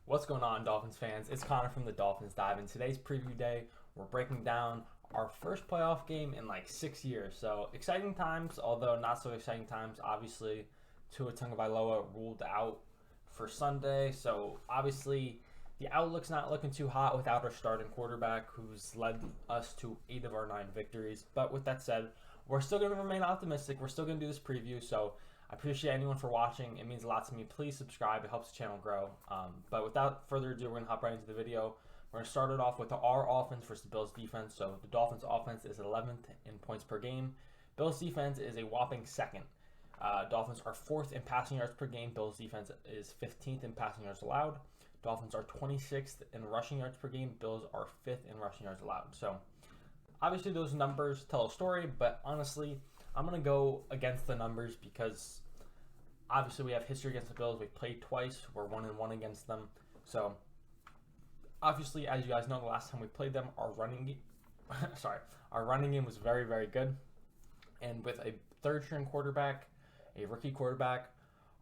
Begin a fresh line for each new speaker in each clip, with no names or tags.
What's going on, Dolphins fans? It's Connor from the Dolphins Dive. In today's preview day, we're breaking down our first playoff game in like 6 years. So exciting times, although not so exciting times. Obviously, Tua Tagovailoa ruled out for Sunday. So obviously, the outlook's not looking too hot without our starting quarterback, who's led us to 8 of our 9 victories. But with that said, we're still going to remain optimistic. We're still going to do this preview. So I appreciate anyone for watching. It means a lot to me. Please subscribe. It helps the channel grow. But without further ado, we're going to hop right into the video. We're going to start it off with our offense versus the Bills defense. So the Dolphins offense is 11th in points per game. Bills defense is a whopping 2nd. Dolphins are 4th in passing yards per game. Bills defense is 15th in passing yards allowed. Dolphins are 26th in rushing yards per game. Bills are 5th in rushing yards allowed. So obviously those numbers tell a story, but honestly, I'm going to go against the numbers because obviously we have history against the Bills. We've played twice. We're 1-1 against them. So obviously, as you guys know, the last time we played them, our running game was very, very good. And with a third-string quarterback, a rookie quarterback,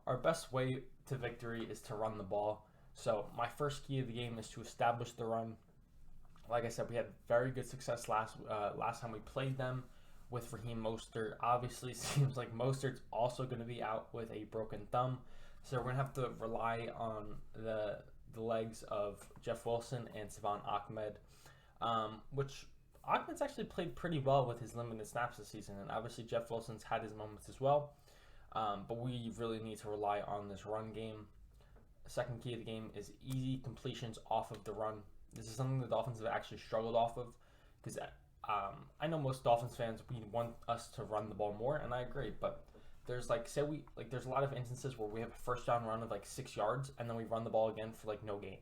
our best way to victory is to run the ball. So my first key of the game is to establish the run. Like I said, we had very good success last time we played them with Raheem Mostert. Obviously, seems like Mostert's also going to be out with a broken thumb. So we're going to have to rely on the legs of Jeff Wilson and Savon Ahmed, which Ahmed's actually played pretty well with his limited snaps this season. And obviously, Jeff Wilson's had his moments as well. But we really need to rely on this run game. Second key of the game is easy completions off of the run. This is something the Dolphins have actually struggled off of because I know most Dolphins fans, we want us to run the ball more, and I agree. But there's there's a lot of instances where we have a first down run of like 6 yards, and then we run the ball again for like no gain.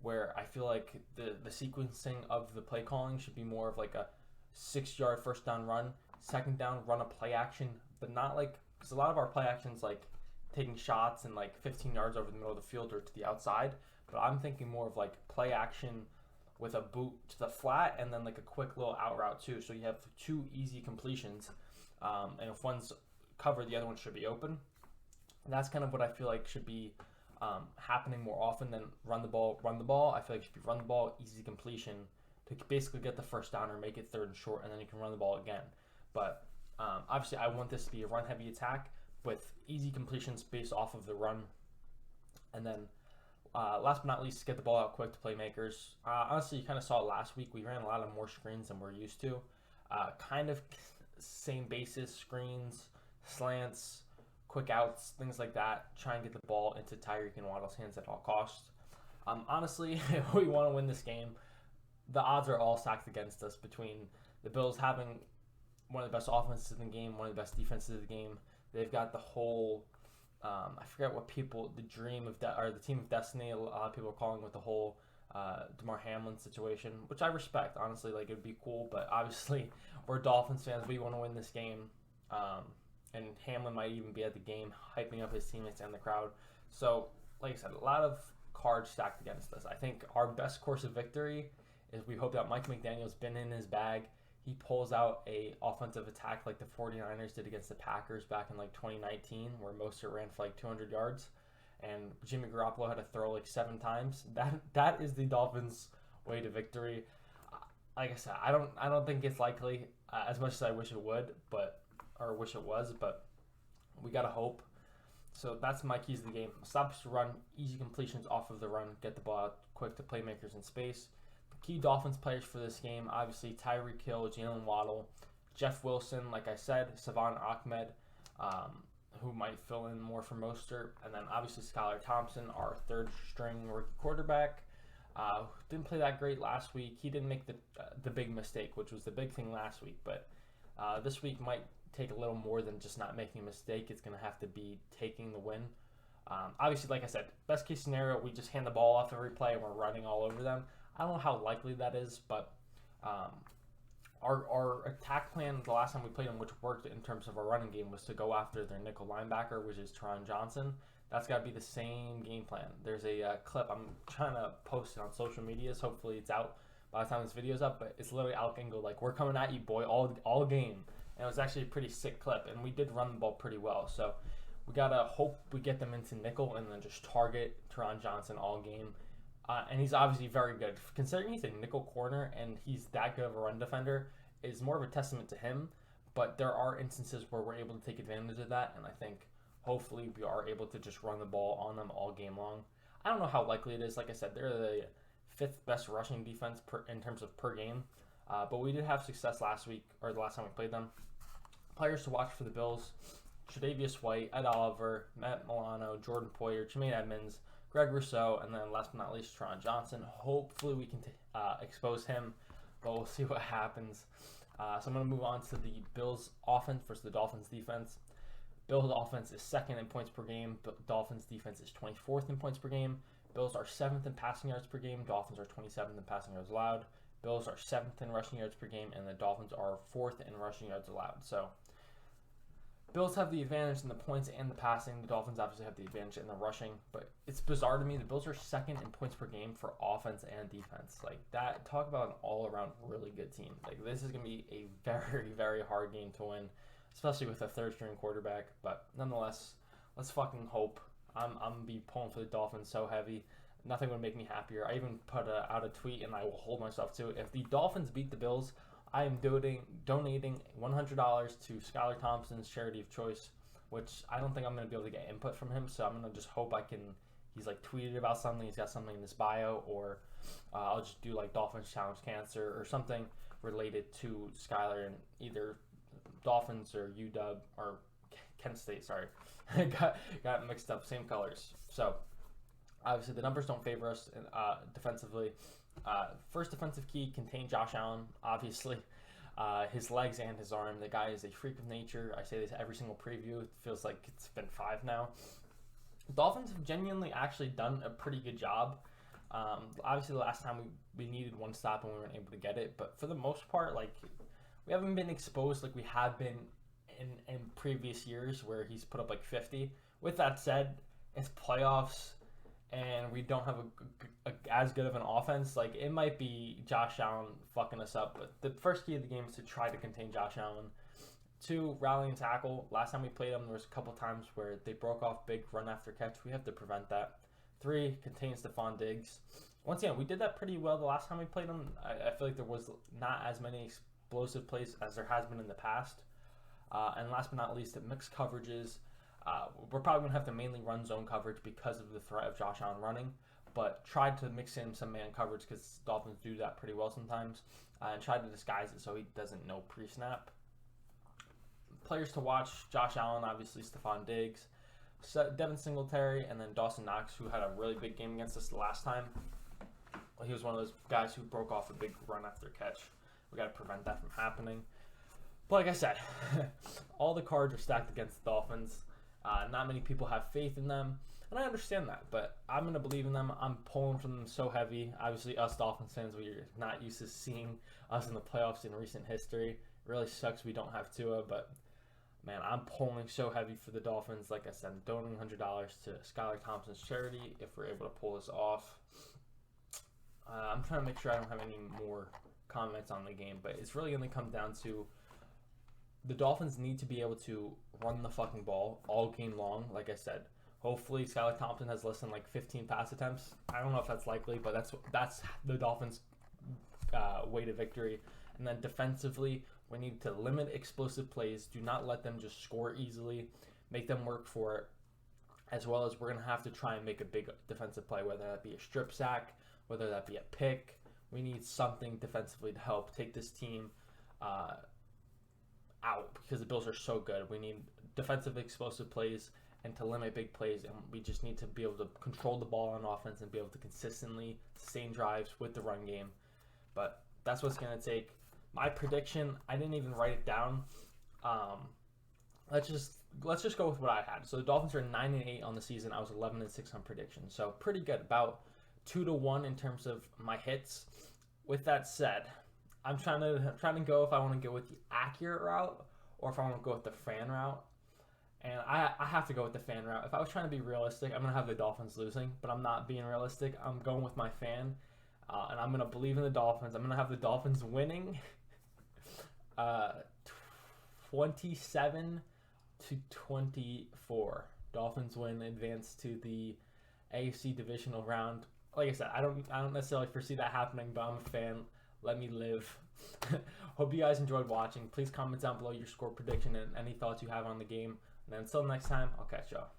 Where I feel like the sequencing of the play calling should be more of like a 6-yard first down run, second down run a play action, but not like, because a lot of our play actions like taking shots and like 15 yards over the middle of the field or to the outside. But I'm thinking more of like play action with a boot to the flat and then like a quick little out route too. So you have 2 easy completions, and if one's covered, the other one should be open. And that's kind of what I feel like should be happening more often than run the ball. I feel like it should be run the ball, easy completion to basically get the first down or make it 3rd and short, and then you can run the ball again. But obviously, I want this to be a run-heavy attack with easy completions based off of the run, and then last but not least, get the ball out quick to playmakers. Honestly, you kind of saw it last week. We ran a lot of more screens than we're used to. Kind of same basis, screens, slants, quick outs, things like that. Try and get the ball into Tyreek and Waddle's hands at all costs. Honestly, if we want to win this game, the odds are all stacked against us between the Bills having one of the best offenses in the game, one of the best defenses of the game. They've got the whole I forget what people, the dream of or the team of destiny, a lot of people are calling with the whole DeMar Hamlin situation, which I respect. Honestly, like, it'd be cool, but obviously we're Dolphins fans. We want to win this game, and Hamlin might even be at the game, hyping up his teammates and the crowd. So, like I said, a lot of cards stacked against us. I think our best course of victory is we hope that Mike McDaniel's been in his bag. He pulls out a offensive attack like the 49ers did against the Packers back in like 2019, where Mostert ran for like 200 yards, and Jimmy Garoppolo had to throw like 7 times. That is the Dolphins' way to victory. Like I said, I don't think it's likely as much as I wish it would, but we gotta hope. So that's my keys to the game: stop the run, easy completions off of the run, get the ball out quick to playmakers in space. Key Dolphins players for this game, obviously Tyreek Hill, Jalen Waddle, Jeff Wilson, like I said, Savon Ahmed, who might fill in more for Mostert, and then obviously Skylar Thompson, our 3rd-string rookie quarterback, didn't play that great last week. He didn't make the big mistake, which was the big thing last week, but this week might take a little more than just not making a mistake. It's going to have to be taking the win. Obviously, like I said, best case scenario, we just hand the ball off every play and we're running all over them. I don't know how likely that is, but our attack plan the last time we played them, which worked in terms of our running game, was to go after their nickel linebacker, which is Teron Johnson. That's got to be the same game plan. There's a clip. I'm trying to post it on social medias. Hopefully it's out by the time this video's up, but it's literally Alec Engel like, "We're coming at you, boy, all game." And it was actually a pretty sick clip, and we did run the ball pretty well. So We gotta hope we get them into nickel and then just target Teron Johnson all game. And he's obviously very good. Considering he's a nickel corner and he's that good of a run defender is more of a testament to him. But there are instances where we're able to take advantage of that, and I think hopefully we are able to just run the ball on them all game long. I don't know how likely it is. Like I said, they're the 5th best rushing defense in terms of per game. But we did have success last week, or the last time we played them. Players to watch for the Bills: Tre'Davious White, Ed Oliver, Matt Milano, Jordan Poyer, Jermaine Edmonds, Greg Rousseau, and then last but not least, Teron Johnson. Hopefully we can expose him, but we'll see what happens. So I'm going to move on to the Bills offense versus the Dolphins defense. Bills offense is 2nd in points per game. Dolphins defense is 24th in points per game. Bills are 7th in passing yards per game. Dolphins are 27th in passing yards allowed. Bills are 7th in rushing yards per game, and the Dolphins are 4th in rushing yards allowed. So Bills have the advantage in the points and the passing. The Dolphins obviously have the advantage in the rushing, but it's bizarre to me. The Bills are 2nd in points per game for offense and defense. Like that, talk about an all-around really good team. Like this is going to be a very, very hard game to win, especially with a 3rd-string quarterback. But nonetheless, let's fucking hope. I'm going to be pulling for the Dolphins so heavy. Nothing would make me happier. I even put out a tweet, and I will hold myself to it. If the Dolphins beat the Bills, I am donating $100 to Skylar Thompson's charity of choice, which I don't think I'm going to be able to get input from him, so I'm going to just hope he's like tweeted about something, he's got something in his bio, or I'll just do like Dolphins Challenge Cancer or something related to Skylar and either Dolphins or UW or Kent State, sorry. got mixed up, same colors. So obviously the numbers don't favor us defensively. First defensive key, contain Josh Allen, obviously. His legs and his arm. The guy is a freak of nature. I say this every single preview. It feels like it's been 5 now. Dolphins have genuinely actually done a pretty good job. Obviously, the last time we needed one stop and we weren't able to get it. But for the most part, like we haven't been exposed like we have been in previous years where he's put up like 50. With that said, it's playoffs. And we don't have as good of an offense. Like, it might be Josh Allen fucking us up. But the first key of the game is to try to contain Josh Allen. 2, rally and tackle. Last time we played them, there was a couple times where they broke off big run after catch. We have to prevent that. 3, contain Stephon Diggs. Once again, we did that pretty well the last time we played them. I feel like there was not as many explosive plays as there has been in the past. And last but not least, the mixed coverages. We're probably going to have to mainly run zone coverage because of the threat of Josh Allen running, but tried to mix in some man coverage because Dolphins do that pretty well sometimes, and tried to disguise it so he doesn't know pre-snap. Players to watch: Josh Allen, obviously, Stephon Diggs, Devin Singletary, and then Dawson Knox, who had a really big game against us the last time. He was one of those guys who broke off a big run after catch. We got to prevent that from happening. But like I said, all the cards are stacked against the Dolphins. Not many people have faith in them, and I understand that, but I'm going to believe in them. I'm pulling for them so heavy. Obviously, us Dolphins fans, we're not used to seeing us in the playoffs in recent history. It really sucks we don't have Tua, but, man, I'm pulling so heavy for the Dolphins. Like I said, I'm donating $100 to Skylar Thompson's charity if we're able to pull this off. I'm trying to make sure I don't have any more comments on the game, but it's really going to come down to the Dolphins need to be able to run the fucking ball all game long. Like I said, hopefully Skylar Thompson has less than like 15 pass attempts. I don't know if that's likely, but that's the Dolphins' way to victory. And then defensively, we need to limit explosive plays. Do not let them just score easily. Make them work for it. As well as we're going to have to try and make a big defensive play, whether that be a strip sack, whether that be a pick. We need something defensively to help take this team out because the Bills are so good. We need defensive explosive plays and to limit big plays, and we just need to be able to control the ball on offense and be able to consistently sustain drives with the run game. But that's what's going to take. My prediction, I didn't even write it down. Let's just go with what I had. So the Dolphins are 9-8 on the season. I was 11-6 on predictions, so pretty good. About 2-1 in terms of my hits. With that said, I'm trying to go if I want to go with the accurate route or if I want to go with the fan route. And I have to go with the fan route. If I was trying to be realistic, I'm going to have the Dolphins losing, but I'm not being realistic. I'm going with my fan, and I'm going to believe in the Dolphins. I'm going to have the Dolphins winning 27-24. Dolphins win, advance to the AFC divisional round. Like I said, I don't necessarily foresee that happening, but I'm a fan. Let me live. Hope you guys enjoyed watching. Please comment down below your score prediction and any thoughts you have on the game. And until next time, I'll catch y'all.